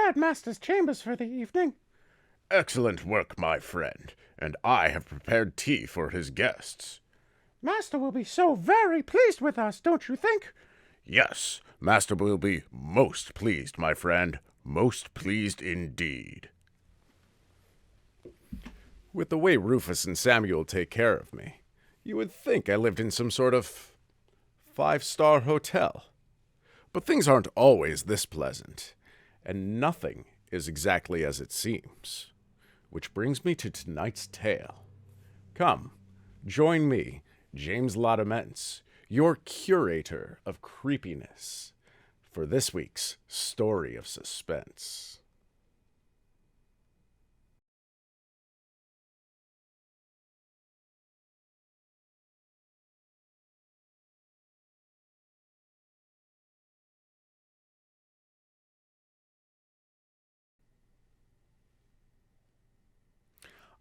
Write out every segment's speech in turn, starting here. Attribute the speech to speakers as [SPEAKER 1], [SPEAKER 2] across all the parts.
[SPEAKER 1] prepared Master's chambers for the evening.
[SPEAKER 2] Excellent work, my friend, and I have prepared tea for his guests.
[SPEAKER 1] Master will be so very pleased with us, don't you think?
[SPEAKER 2] Yes, Master will be most pleased, my friend. Most pleased indeed. With the way Rufus and Samuel take care of me, you would think I lived in some sort of five-star hotel. But things aren't always this pleasant, and nothing is exactly as it seems. Which brings me to tonight's tale. Come, join me, James Démence, your curator of creepiness, for this week's story of suspense.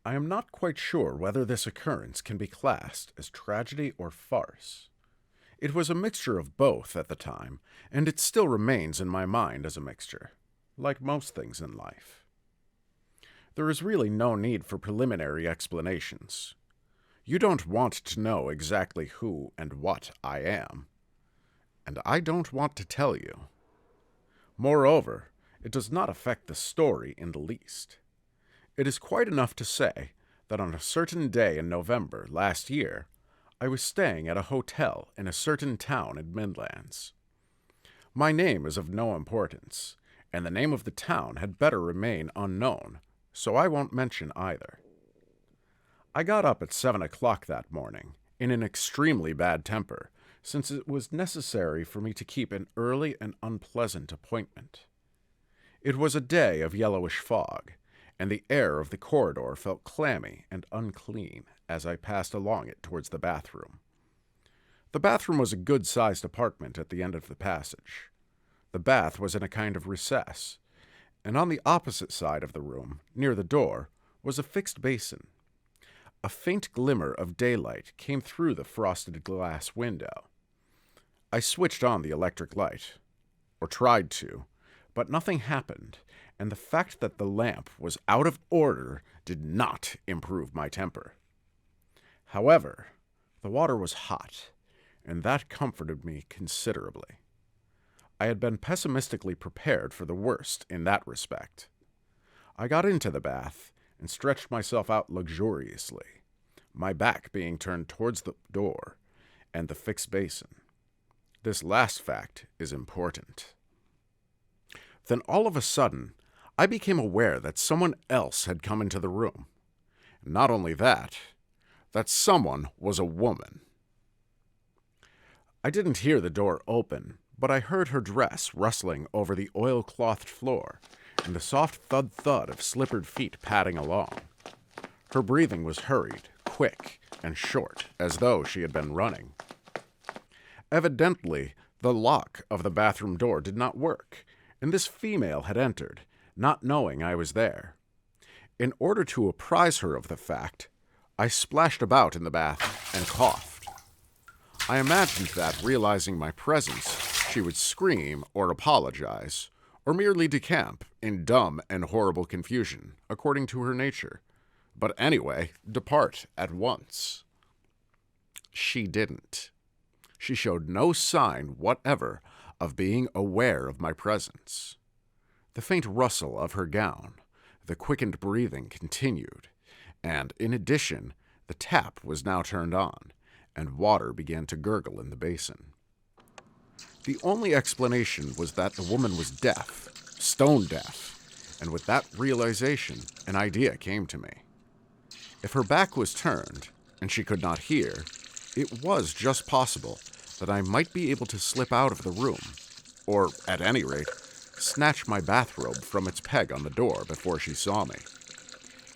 [SPEAKER 2] I am not quite sure whether this occurrence can be classed as tragedy or farce. It was a mixture of both at the time, and it still remains in my mind as a mixture, like most things in life. There is really no need for preliminary explanations. You don't want to know exactly who and what I am, and I don't want to tell you. Moreover, it does not affect the story in the least. It is quite enough to say that on a certain day in November last year, I was staying at a hotel in a certain town in Midlands. My name is of no importance, and the name of the town had better remain unknown, so I won't mention either. I got up at 7 o'clock that morning, in an extremely bad temper, since it was necessary for me to keep an early and unpleasant appointment. It was a day of yellowish fog, and the air of the corridor felt clammy and unclean as I passed along it towards the bathroom. The bathroom was a good-sized apartment at the end of the passage. The bath was in a kind of recess, and on the opposite side of the room, near the door, was a fixed basin. A faint glimmer of daylight came through the frosted glass window. I switched on the electric light, or tried to, but nothing happened, and the fact that the lamp was out of order did not improve my temper. However, the water was hot, and that comforted me considerably. I had been pessimistically prepared for the worst in that respect. I got into the bath and stretched myself out luxuriously, my back being turned towards the door and the fixed basin. This last fact is important. Then all of a sudden, I became aware that someone else had come into the room. Not only that someone was a woman. I didn't hear the door open, but I heard her dress rustling over the oilclothed floor and the soft thud-thud of slippered feet padding along. Her breathing was hurried, quick, and short, as though she had been running. Evidently, the lock of the bathroom door did not work, and this female had entered, not knowing I was there. In order to apprise her of the fact, I splashed about in the bath and coughed. I imagined that, realizing my presence, she would scream or apologize, or merely decamp in dumb and horrible confusion, according to her nature, but anyway, depart at once. She didn't. She showed no sign whatever of being aware of my presence. The faint rustle of her gown, the quickened breathing continued, and, in addition, the tap was now turned on, and water began to gurgle in the basin. The only explanation was that the woman was deaf, stone deaf, and with that realization, an idea came to me. If her back was turned, and she could not hear, it was just possible that I might be able to slip out of the room, or, at any rate, snatch my bathrobe from its peg on the door before she saw me.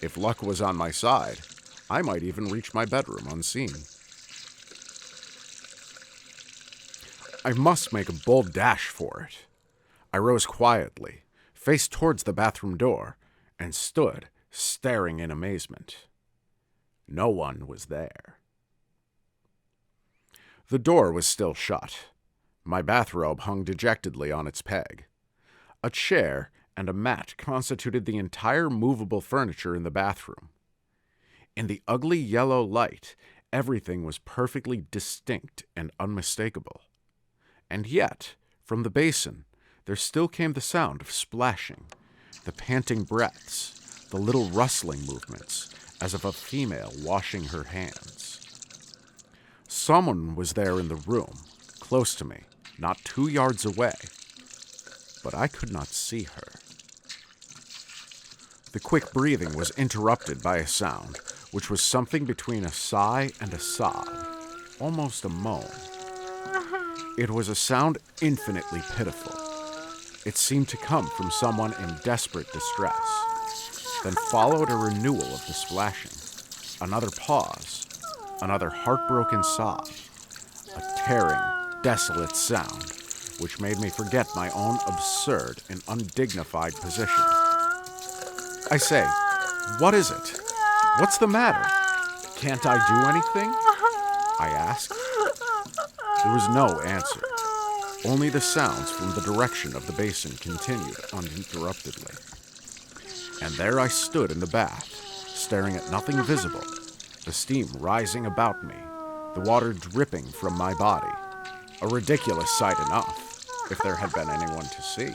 [SPEAKER 2] If luck was on my side, I might even reach my bedroom unseen. I must make a bold dash for it. I rose quietly, faced towards the bathroom door, and stood staring in amazement. No one was there. The door was still shut. My bathrobe hung dejectedly on its peg. A chair and a mat constituted the entire movable furniture in the bathroom. In the ugly yellow light, everything was perfectly distinct and unmistakable. And yet, from the basin, there still came the sound of splashing, the panting breaths, the little rustling movements, as of a female washing her hands. Someone was there in the room, close to me, not 2 yards away, but I could not see her. The quick breathing was interrupted by a sound, which was something between a sigh and a sob, almost a moan. It was a sound infinitely pitiful. It seemed to come from someone in desperate distress. Then followed a renewal of the splashing, another pause, another heartbroken sob, a tearing, desolate sound, which made me forget my own absurd and undignified position. I say, "What is it? What's the matter? Can't I do anything?" I asked. There was no answer. Only the sounds from the direction of the basin continued uninterruptedly. And there I stood in the bath, staring at nothing visible, the steam rising about me, the water dripping from my body. A ridiculous sight enough, if there had been anyone to see.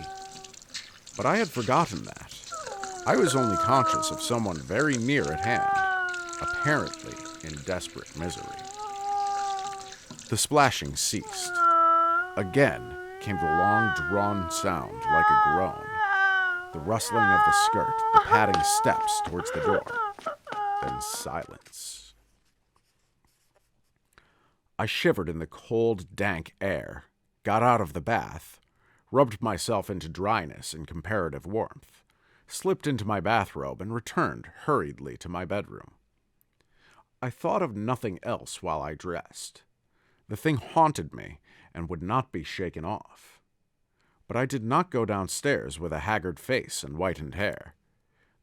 [SPEAKER 2] But I had forgotten that. I was only conscious of someone very near at hand, apparently in desperate misery. The splashing ceased. Again came the long-drawn sound like a groan, the rustling of the skirt, the padding steps towards the door, then silence. I shivered in the cold, dank air, got out of the bath, rubbed myself into dryness and comparative warmth, slipped into my bathrobe, and returned hurriedly to my bedroom. I thought of nothing else while I dressed. The thing haunted me and would not be shaken off. But I did not go downstairs with a haggard face and whitened hair.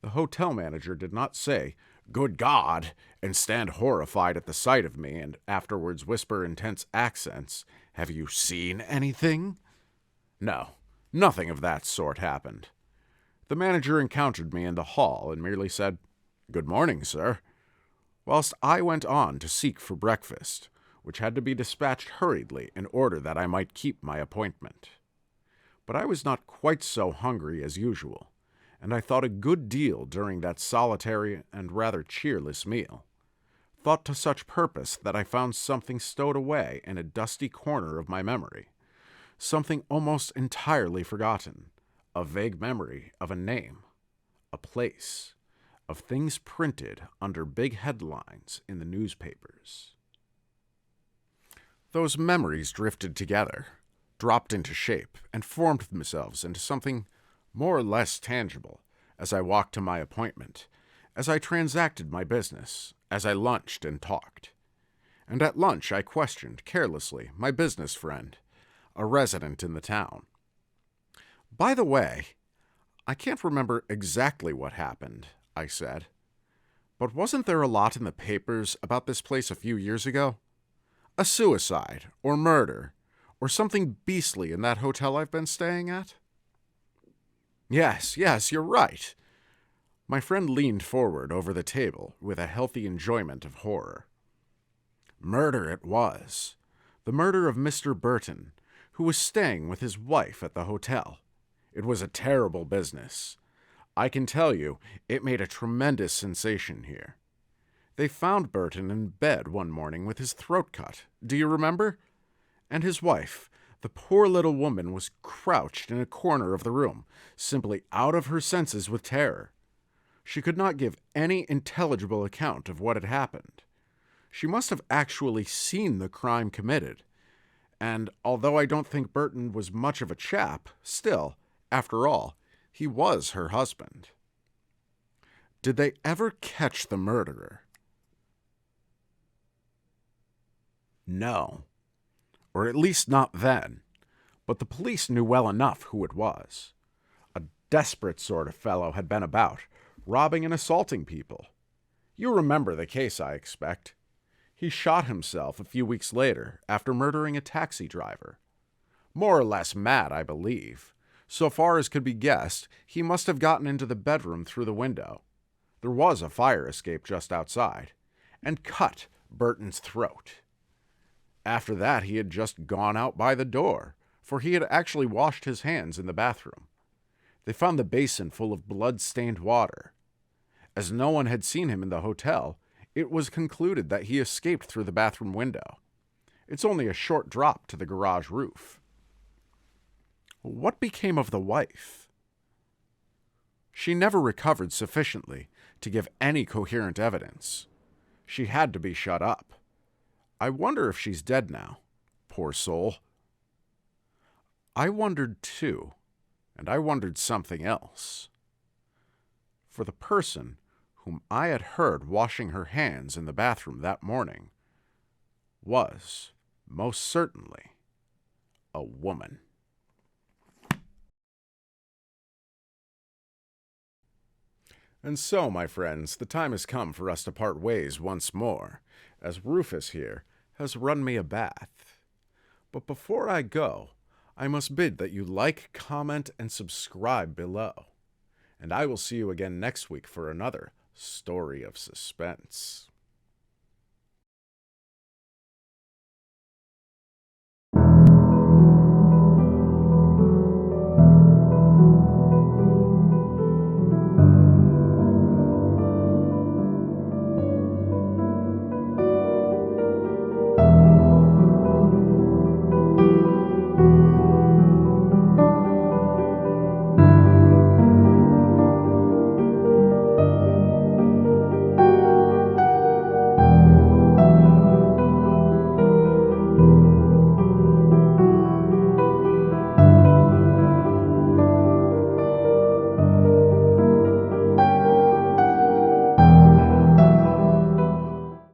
[SPEAKER 2] The hotel manager did not say, "Good God," and stand horrified at the sight of me and afterwards whisper in tense accents, "Have you seen anything?" No, nothing of that sort happened. The manager encountered me in the hall and merely said, "Good morning, sir," whilst I went on to seek for breakfast, which had to be dispatched hurriedly in order that I might keep my appointment. But I was not quite so hungry as usual, and I thought a good deal during that solitary and rather cheerless meal. Thought to such purpose that I found something stowed away in a dusty corner of my memory, something almost entirely forgotten, a vague memory of a name, a place, of things printed under big headlines in the newspapers. Those memories drifted together, dropped into shape, and formed themselves into something more or less tangible as I walked to my appointment, as I transacted my business, as I lunched and talked. And at lunch I questioned, carelessly, my business friend, a resident in the town. "By the way, I can't remember exactly what happened," I said, "but wasn't there a lot in the papers about this place a few years ago? A suicide, or murder, or something beastly in that hotel I've been staying at?" Yes, you're right." My friend leaned forward over the table with a healthy enjoyment of horror. Murder it was. The murder of Mr. Burton, who was staying with his wife at the hotel. It was a terrible business. I can tell you, it made a tremendous sensation here. They found Burton in bed one morning with his throat cut. Do you remember? And his wife, the poor little woman, was crouched in a corner of the room, simply out of her senses with terror. She could not give any intelligible account of what had happened. She must have actually seen the crime committed. And although I don't think Burton was much of a chap, still, after all, he was her husband. Did they ever catch the murderer? No. Or at least not then. But the police knew well enough who it was. A desperate sort of fellow had been about, robbing and assaulting people. You remember the case, I expect. He shot himself a few weeks later after murdering a taxi driver. More or less mad, I believe. So far as could be guessed, he must have gotten into the bedroom through the window. There was a fire escape just outside, and cut Burton's throat. After that, he had just gone out by the door, for he had actually washed his hands in the bathroom. They found the basin full of blood-stained water. As no one had seen him in the hotel, it was concluded that he escaped through the bathroom window. It's only a short drop to the garage roof. What became of the wife? She never recovered sufficiently to give any coherent evidence. She had to be shut up. I wonder if she's dead now. Poor soul. I wondered too, and I wondered something else. For the person whom I had heard washing her hands in the bathroom that morning was, most certainly, a woman. And so, my friends, the time has come for us to part ways once more, as Rufus here has run me a bath. But before I go, I must bid that you like, comment, and subscribe below. And I will see you again next week for another story of suspense.